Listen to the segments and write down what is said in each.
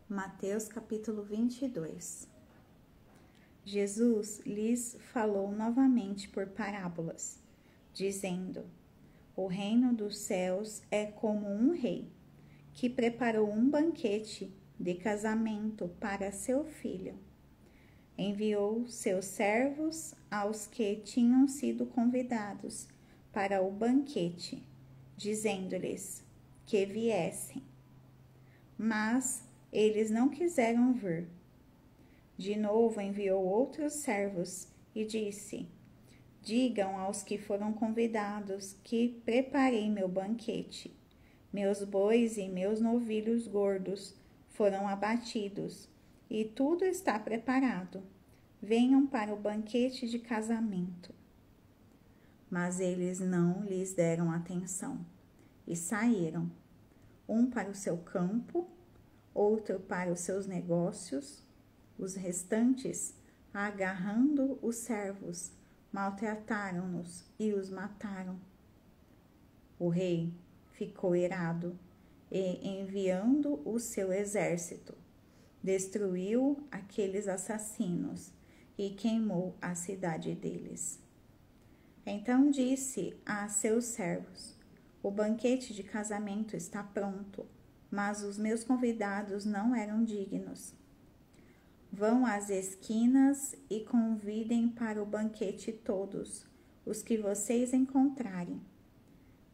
Mateus capítulo 22. Jesus lhes falou novamente por parábolas, dizendo: O reino dos céus é como um rei, que preparou um banquete de casamento para seu filho. Enviou seus servos aos que tinham sido convidados para o banquete, dizendo-lhes que viessem. Mas eles não quiseram vir. De novo enviou outros servos e disse: Digam aos que foram convidados que preparei meu banquete. Meus bois e meus novilhos gordos foram abatidos e tudo está preparado. Venham para o banquete de casamento. Mas eles não lhes deram atenção e saíram, um para o seu campo, outro para os seus negócios. Os restantes, agarrando os servos, maltrataram-nos e os mataram. O rei ficou irado e, enviando o seu exército, destruiu aqueles assassinos e queimou a cidade deles. Então disse a seus servos: O banquete de casamento está pronto, mas os meus convidados não eram dignos. Vão às esquinas e convidem para o banquete todos os que vocês encontrarem.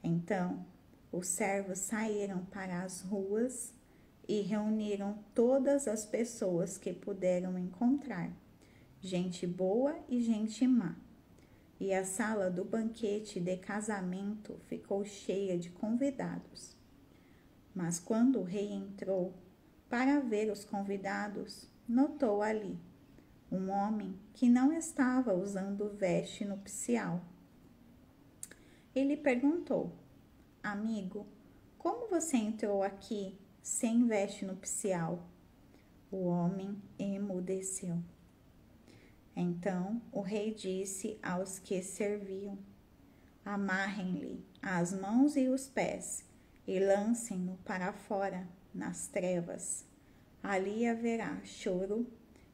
Então, os servos saíram para as ruas e reuniram todas as pessoas que puderam encontrar, gente boa e gente má. E a sala do banquete de casamento ficou cheia de convidados. Mas quando o rei entrou para ver os convidados, notou ali um homem que não estava usando veste nupcial. Ele perguntou: Amigo, como você entrou aqui sem veste nupcial? O homem emudeceu. Então o rei disse aos que serviam: Amarrem-lhe as mãos e os pés e lancem-no para fora nas trevas. Ali haverá choro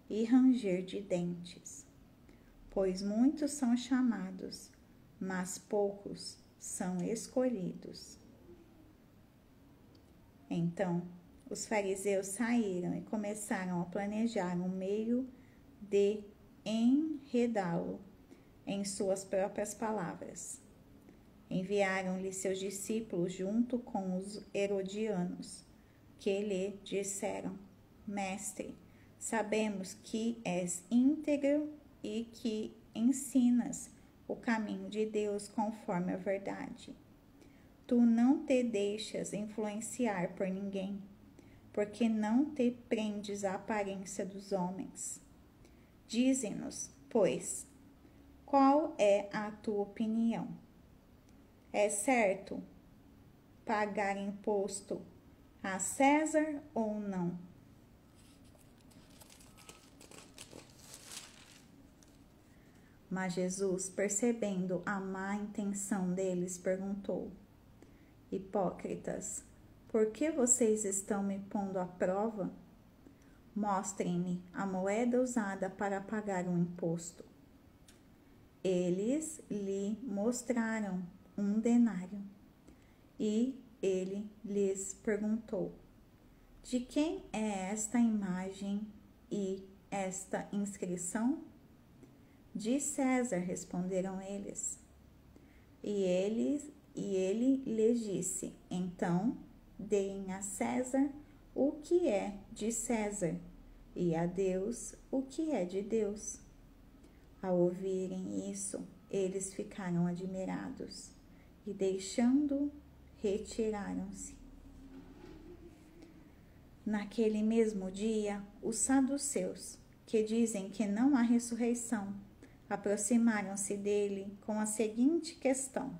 e ranger de dentes, pois muitos são chamados, mas poucos são escolhidos. Então os fariseus saíram e começaram a planejar um meio de enredá-lo em suas próprias palavras. Enviaram-lhe seus discípulos junto com os herodianos, que lhe disseram: Mestre, sabemos que és íntegro e que ensinas o caminho de Deus conforme a verdade. Tu não te deixas influenciar por ninguém, porque não te prendes à aparência dos homens. Dize-nos, pois, qual é a tua opinião? É certo pagar imposto a César ou não? Mas Jesus, percebendo a má intenção deles, perguntou: Hipócritas, por que vocês estão me pondo à prova? Mostrem-me a moeda usada para pagar o imposto. Eles lhe mostraram um denário. E ele lhes perguntou: De quem é esta imagem e esta inscrição? De César, responderam eles. E ele lhes disse: Então, deem a César o que é de César, e a Deus o que é de Deus. Ao ouvirem isso, eles ficaram admirados e, deixando, retiraram-se. Naquele mesmo dia, os saduceus, que dizem que não há ressurreição, aproximaram-se dele com a seguinte questão: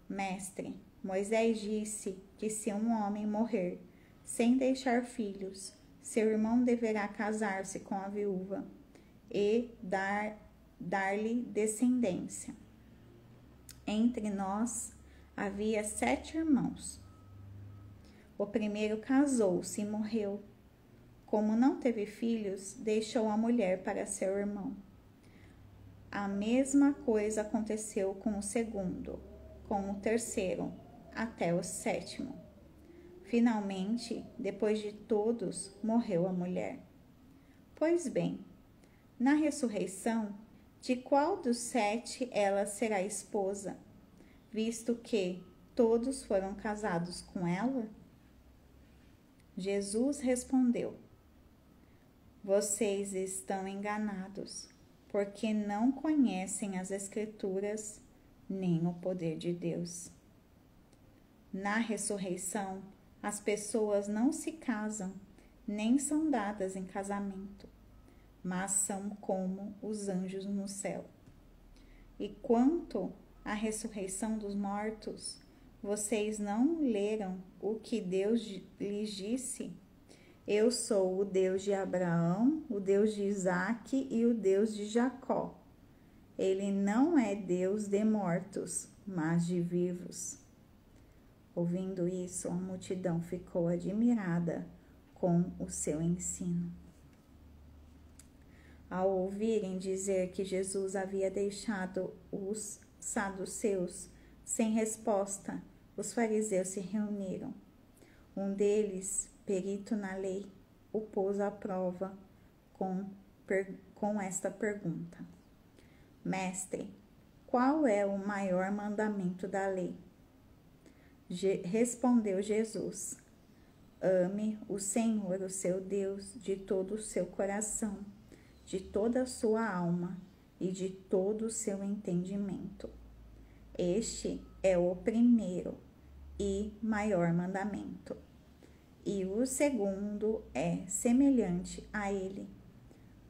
Mestre, Moisés disse que se um homem morrer sem deixar filhos, seu irmão deverá casar-se com a viúva e dar-lhe descendência. Entre nós havia 7 irmãos. O primeiro casou-se e morreu, como não teve filhos, deixou a mulher para seu irmão. A mesma coisa aconteceu com o segundo, com o terceiro, até o sétimo. Finalmente, depois de todos, morreu a mulher. Pois bem, na ressurreição, de qual dos 7 ela será esposa, visto que todos foram casados com ela? Jesus respondeu: Vocês estão enganados, porque não conhecem as Escrituras nem o poder de Deus. Na ressurreição, as pessoas não se casam, nem são dadas em casamento, mas são como os anjos no céu. E quanto à ressurreição dos mortos, vocês não leram o que Deus lhes disse? Eu sou o Deus de Abraão, o Deus de Isaque e o Deus de Jacó. Ele não é Deus de mortos, mas de vivos. Ouvindo isso, a multidão ficou admirada com o seu ensino. Ao ouvirem dizer que Jesus havia deixado os saduceus sem resposta, os fariseus se reuniram. Um deles, perito na lei, o pôs à prova com esta pergunta: Mestre, qual é o maior mandamento da lei? Respondeu Jesus: Ame o Senhor, o seu Deus, de todo o seu coração, de toda a sua alma e de todo o seu entendimento. Este é o primeiro e maior mandamento. E o segundo é semelhante a ele: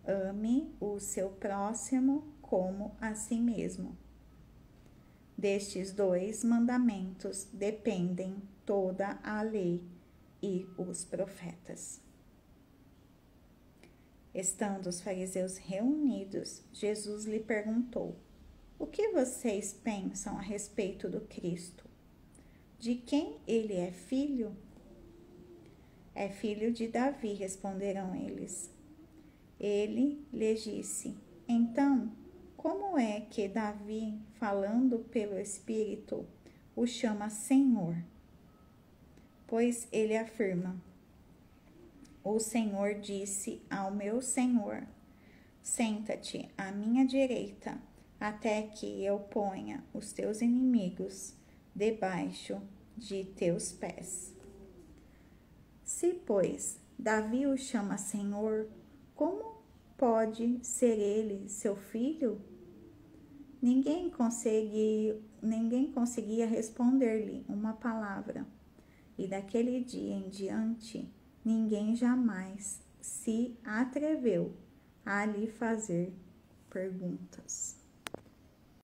ame o seu próximo como a si mesmo. Destes 2 mandamentos dependem toda a lei e os profetas. Estando os fariseus reunidos, Jesus lhe perguntou: O que vocês pensam a respeito do Cristo? De quem ele é filho? É filho de Davi, responderam eles. Ele lhes disse: Então, como é que Davi, falando pelo Espírito, o chama Senhor? Pois ele afirma: O Senhor disse ao meu Senhor: Senta-te à minha direita, até que eu ponha os teus inimigos debaixo de teus pés. Se, pois, Davi o chama Senhor, como pode ser ele seu filho? Ninguém conseguia responder-lhe uma palavra, e daquele dia em diante, ninguém jamais se atreveu a lhe fazer perguntas.